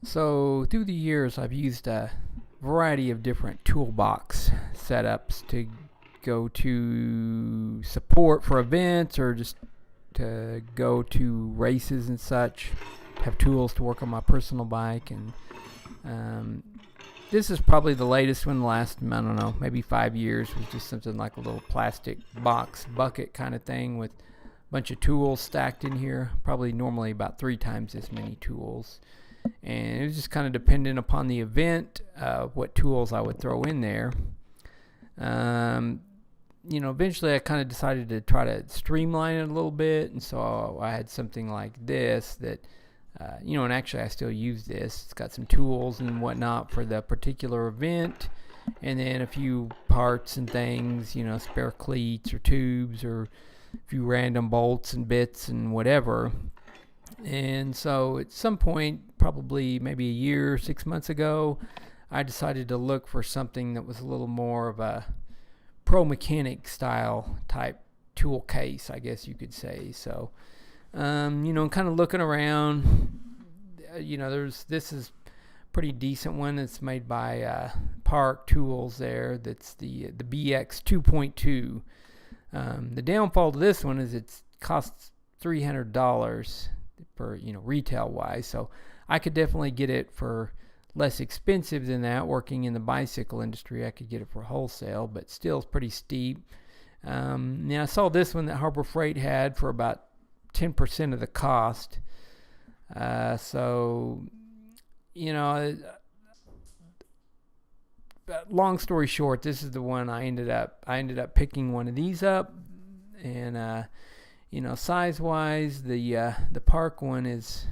So through the years, I've used a variety of different toolbox setups to go to support for events or just to go to races and such. Have tools to work on my personal bike, and this is probably the latest one. The last, I don't know, maybe 5 years was just something like a little plastic box bucket kind of thing with a bunch of tools stacked in here. Probably normally about 3 times as many tools. And it was just kind of dependent upon the event, what tools I would throw in there. Eventually I kind of decided to try to streamline it a little bit, and so I had something like this that, and actually I still use this. It's got some tools and whatnot for the particular event, and then a few parts and things, spare cleats or tubes or a few random bolts and bits and whatever. And so at some point, probably maybe a year, 6 months ago, I decided to look for something that was a little more of a pro mechanic style type tool case, I guess you could say. So, kind of looking around, this is a pretty decent one. It's made by Park Tools there. That's the BX 2.2. The downfall to this one is it costs $300 for retail wise, so I could definitely get it for less expensive than that. Working in the bicycle industry, I could get it for wholesale, but still it's pretty steep. Now I saw this one that Harbor Freight had for about 10% of the cost. Long story short, this is the one I ended up picking one of these up, and size wise, the Park one is,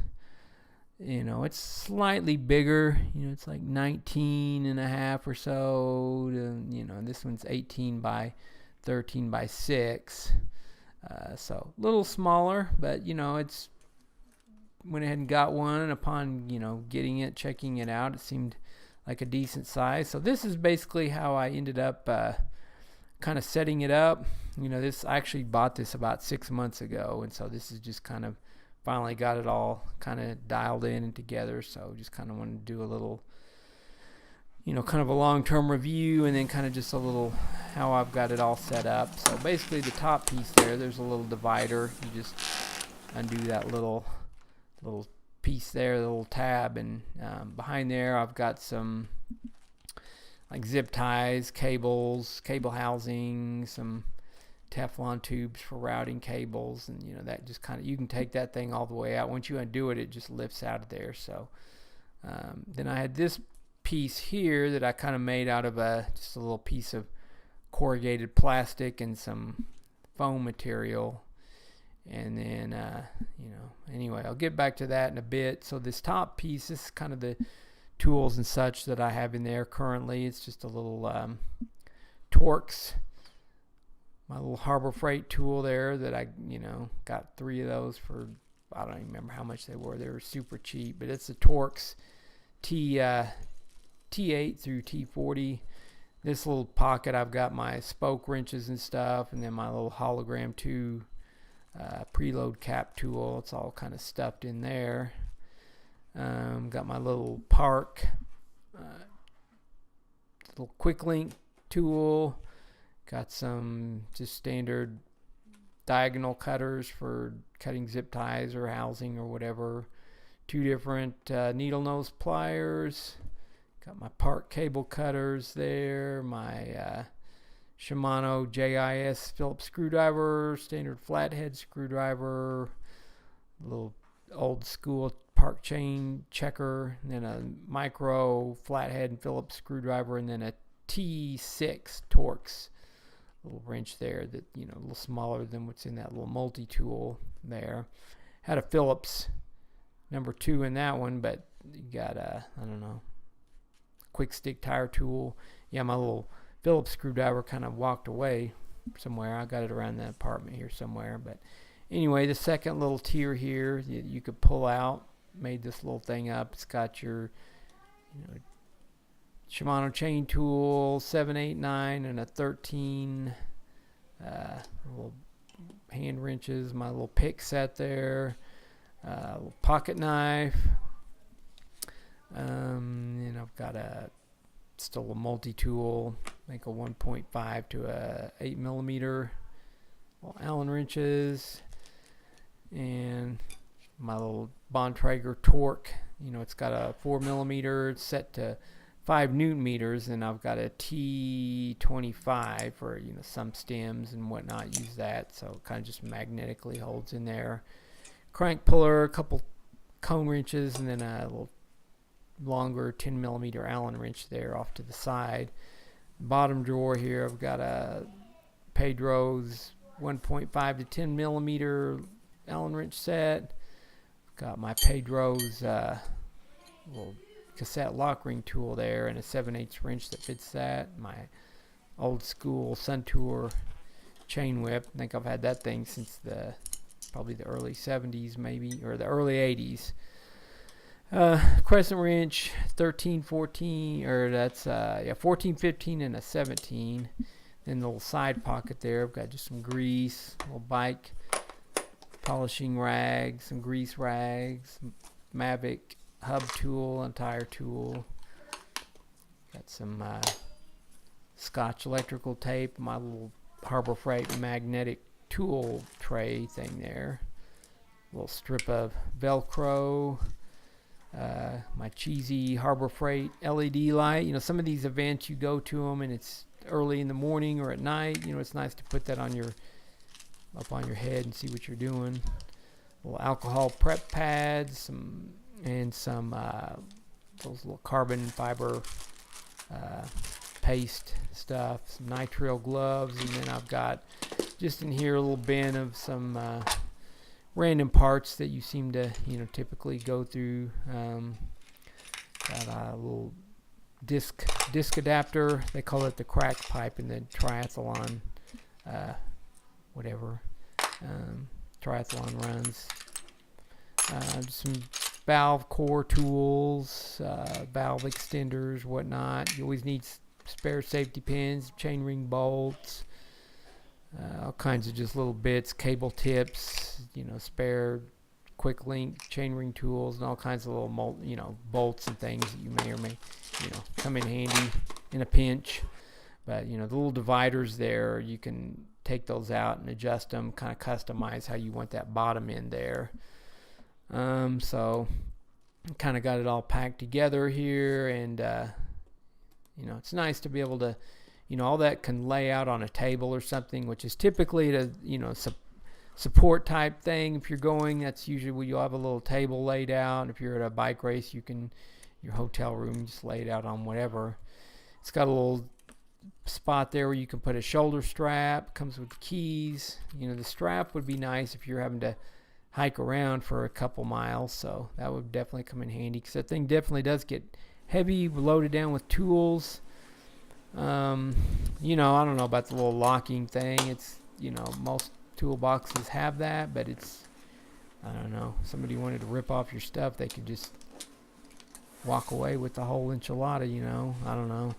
it's slightly bigger. It's like 19 and a half or so. This one's 18 by 13 by 6. So a little smaller, but it's went ahead and got one. Upon getting it, checking it out, it seemed like a decent size. So this is basically how I ended up kind of setting it up. I actually bought this about 6 months ago, and so this is just kind of finally got it all kind of dialed in and together. So just kind of wanted to do a little, kind of a long-term review, and then kind of just a little how I've got it all set up. So basically the top piece there's a little divider. You just undo that little piece there, the little tab, and behind there I've got some like zip ties, cables, cable housing, some Teflon tubes for routing cables, and that just kind of, you can take that thing all the way out. Once you undo it, it just lifts out of there. So then I had this piece here that I kind of made out of just a little piece of corrugated plastic and some foam material. And then anyway, I'll get back to that in a bit. So this top piece, this is kind of the tools and such that I have in there currently. It's just a little Torx, my little Harbor Freight tool there that I got 3 of those for, I don't even remember how much they were. They were super cheap, but it's a Torx T8 through T40. This little pocket, I've got my spoke wrenches and stuff, and then my little hologram 2 preload cap tool. It's all kind of stuffed in there. Got my little Park little quick link tool. Got some just standard diagonal cutters for cutting zip ties or housing or whatever. 2 different needle nose pliers. Got my Park cable cutters there. My Shimano JIS Phillips screwdriver, standard flathead screwdriver, little old school Park chain checker, and then a micro flathead and Phillips screwdriver, and then a T6 Torx little wrench there that, a little smaller than what's in that little multi-tool there. Had a Phillips number 2 in that one, but you got a, quick stick tire tool. Yeah, my little Phillips screwdriver kind of walked away somewhere. I got it around the apartment here somewhere. But anyway, the second little tier here you could pull out, made this little thing up. It's got your Shimano chain tool, 7, 8, 9, and a 13. Little hand wrenches, my little pick set there, little pocket knife, got still a multi-tool, like a 1.5 to a 8mm Allen wrenches, and my little Bontrager torque. It's got a 4mm set to 5 Newton meters, and I've got a T25 for some stems and whatnot. Use that, so it kind of just magnetically holds in there. Crank puller, a couple cone wrenches, and then a little longer 10mm Allen wrench there off to the side. Bottom drawer here, I've got a Pedro's 1.5 to 10mm Allen wrench set. Got my Pedro's little cassette lock ring tool there, and a 7/8 wrench that fits that. My old school Suntour chain whip. I think I've had that thing since probably the early 70s maybe, or the early 80s. Crescent wrench, 13, 14, or that's 14, 15, and a 17. Then the little side pocket there, I've got just some grease, a little bike polishing rags, some grease rags, Mavic hub tool and tire tool. Got some Scotch electrical tape, my little Harbor Freight magnetic tool tray thing there. A little strip of Velcro. My cheesy Harbor Freight LED light. Some of these events you go to them and it's early in the morning or at night. It's nice to put that up on your head and see what you're doing. A little alcohol prep pads, some those little carbon fiber paste stuff, some nitrile gloves, and then I've got just in here a little bin of some random parts that you seem to typically go through. Got a little disc adapter. They call it the crack pipe in the triathlon triathlon runs. Some valve core tools, valve extenders, whatnot. You always need spare safety pins, chain ring bolts, all kinds of just little bits, cable tips, spare quick link chain ring tools, and all kinds of little bolts and things that you may or may come in handy in a pinch. But the little dividers there, you can take those out and adjust them, kind of customize how you want that bottom end there. So kind of got it all packed together here, and it's nice to be able to all that can lay out on a table or something, which is typically support type thing. If you're going, that's usually where you'll have a little table laid out. If you're at a bike race, your hotel room, just lay it out on whatever. It's got a little spot there where you can put a shoulder strap. Comes with keys. The strap would be nice if you're having to hike around for a couple miles, so that would definitely come in handy, because that thing definitely does get heavy, loaded down with tools. I don't know about the little locking thing. It's most toolboxes have that, but I don't know, somebody wanted to rip off your stuff, they could just walk away with the whole enchilada. I don't know.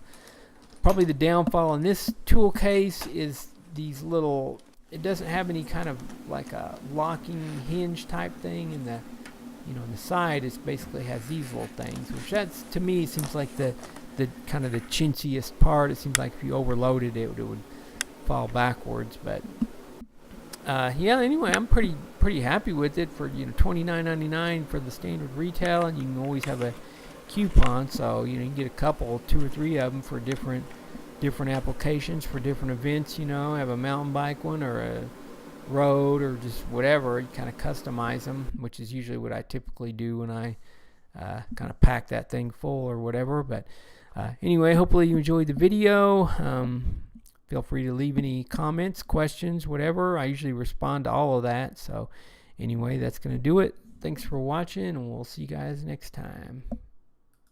Probably the downfall on this tool case is these little, it doesn't have any kind of like a locking hinge type thing, and the side is basically has these little things, which that's, to me, seems like the kind of the chintziest part. It seems like if you overloaded it would fall backwards. But anyway, I'm pretty happy with it for $29.99 for the standard retail, and you can always have a coupon, so you can get a couple, 2 or 3 of them for different applications for different events. Have a mountain bike one or a road or just whatever. You kind of customize them, which is usually what I typically do when I kind of pack that thing full or whatever. But anyway, hopefully you enjoyed the video. Feel free to leave any comments, questions, whatever. I usually respond to all of that. So anyway, that's going to do it. Thanks for watching, and we'll see you guys next time.